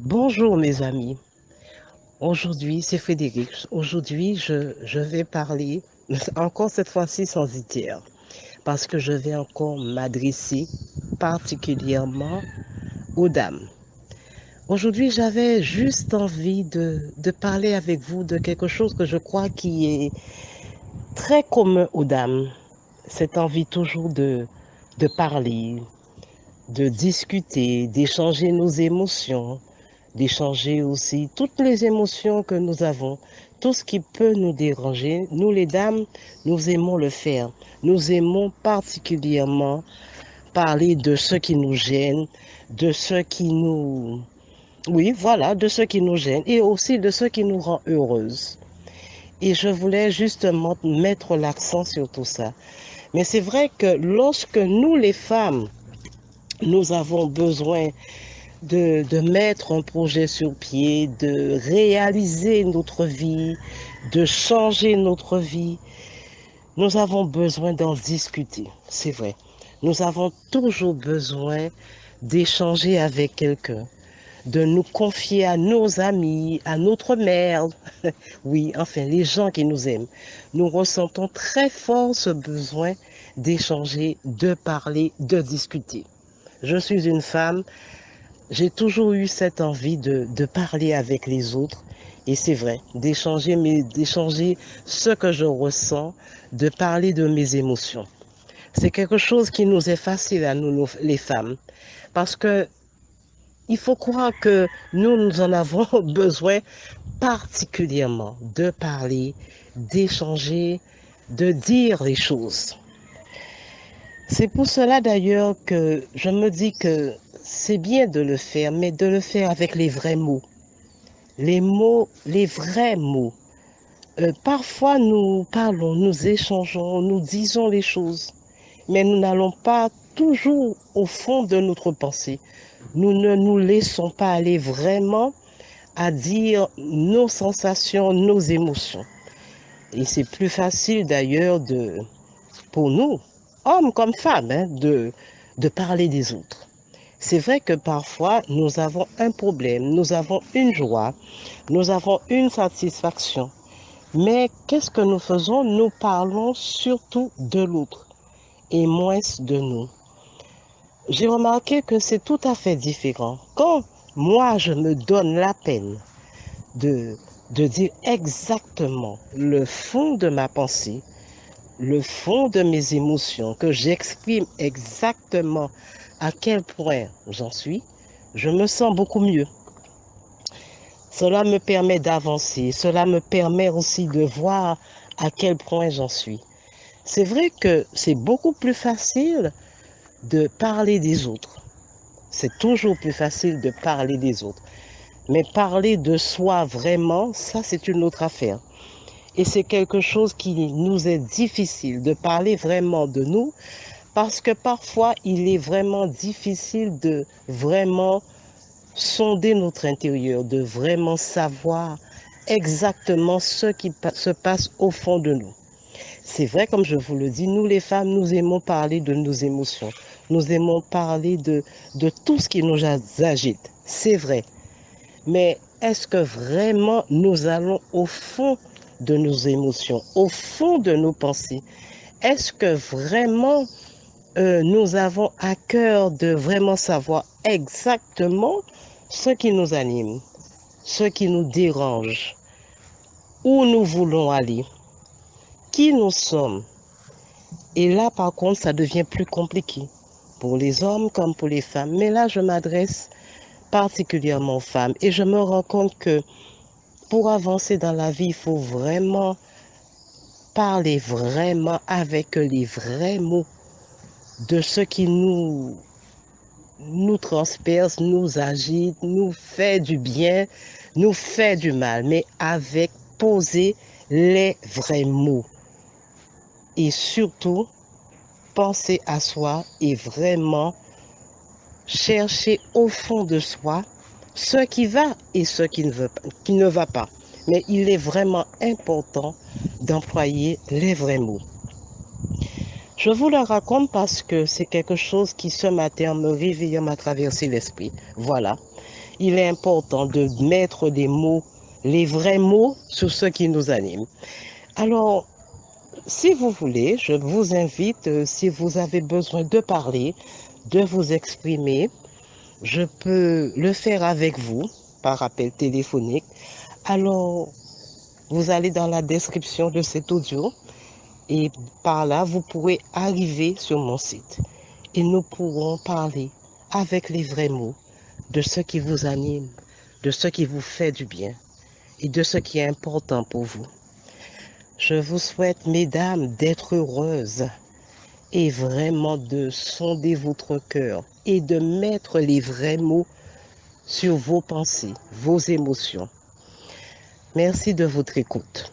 Bonjour mes amis, aujourd'hui c'est Frédéric. Aujourd'hui je vais parler, encore cette fois-ci sans itière, parce que je vais encore m'adresser particulièrement aux dames. Aujourd'hui j'avais juste envie de parler avec vous de quelque chose que je crois qui est très commun aux dames. Cette envie toujours de parler, de discuter, d'échanger nos émotions, d'échanger aussi toutes les émotions que nous avons, tout ce qui peut nous déranger. Nous, les dames, nous aimons le faire. Nous aimons particulièrement parler de ce qui nous gêne, de ce qui nous... Oui, voilà, de ce qui nous gêne et aussi de ce qui nous rend heureuses. Et je voulais justement mettre l'accent sur tout ça. Mais c'est vrai que lorsque nous, les femmes, nous avons besoin de mettre un projet sur pied, de réaliser notre vie, de changer notre vie. Nous avons besoin d'en discuter, c'est vrai. Nous avons toujours besoin d'échanger avec quelqu'un, de nous confier à nos amis, à notre mère. Oui, enfin, les gens qui nous aiment. Nous ressentons très fort ce besoin d'échanger, de parler, de discuter. Je suis une femme. J'ai toujours eu cette envie de parler avec les autres. Et c'est vrai, d'échanger, mais d'échanger ce que je ressens, de parler de mes émotions. C'est quelque chose qui nous est facile à nous, les femmes. Parce que il faut croire que nous en avons besoin particulièrement de parler, d'échanger, de dire les choses. C'est pour cela d'ailleurs que je me dis que c'est bien de le faire, mais de le faire avec les vrais mots. Les mots, les vrais mots. Parfois, nous parlons, nous échangeons, nous disons les choses, mais nous n'allons pas toujours au fond de notre pensée. Nous ne nous laissons pas aller vraiment à dire nos sensations, nos émotions. Et c'est plus facile d'ailleurs pour nous, hommes comme femmes, hein, de parler des autres. C'est vrai que parfois, nous avons un problème, nous avons une joie, nous avons une satisfaction. Mais qu'est-ce que nous faisons? Nous parlons surtout de l'autre et moins de nous. J'ai remarqué que c'est tout à fait différent. Quand moi, je me donne la peine de, de dire exactement le fond de ma pensée, le fond de mes émotions, que j'exprime exactement à quel point j'en suis, je me sens beaucoup mieux. Cela me permet d'avancer, cela me permet aussi de voir à quel point j'en suis. C'est vrai que c'est beaucoup plus facile de parler des autres. C'est toujours plus facile de parler des autres. Mais parler de soi vraiment, ça c'est une autre affaire. Et c'est quelque chose qui nous est difficile de parler vraiment de nous parce que parfois il est vraiment difficile de vraiment sonder notre intérieur, de vraiment savoir exactement ce qui se passe au fond de nous. C'est vrai, comme je vous le dis, nous les femmes, nous aimons parler de nos émotions. Nous aimons parler de tout ce qui nous agite. C'est vrai. Mais est-ce que vraiment nous allons au fond de nos émotions, au fond de nos pensées? Est-ce que vraiment nous avons à cœur de vraiment savoir exactement ce qui nous anime, ce qui nous dérange, où nous voulons aller, qui nous sommes? Et là, par contre, ça devient plus compliqué pour les hommes comme pour les femmes. Mais là, je m'adresse particulièrement aux femmes et je me rends compte que pour avancer dans la vie, il faut vraiment parler vraiment avec les vrais mots de ce qui nous transperce, nous agite, nous fait du bien, nous fait du mal, mais avec poser les vrais mots. Et surtout, penser à soi et vraiment chercher au fond de soi ce qui va et ce qui ne va pas. Mais il est vraiment important d'employer les vrais mots. Je vous le raconte parce que c'est quelque chose qui ce matin me réveille, m'a traversé l'esprit. Voilà. il est important de mettre des mots, les vrais mots sur ce qui nous anime. Alors, si vous voulez, je vous invite, si vous avez besoin de parler, de vous exprimer, je peux le faire avec vous par appel téléphonique. Alors, vous allez dans la description de cet audio et par là, vous pourrez arriver sur mon site et nous pourrons parler avec les vrais mots de ce qui vous anime, de ce qui vous fait du bien et de ce qui est important pour vous. Je vous souhaite, mesdames, d'être heureuses et vraiment de sonder votre cœur et de mettre les vrais mots sur vos pensées, vos émotions. Merci de votre écoute.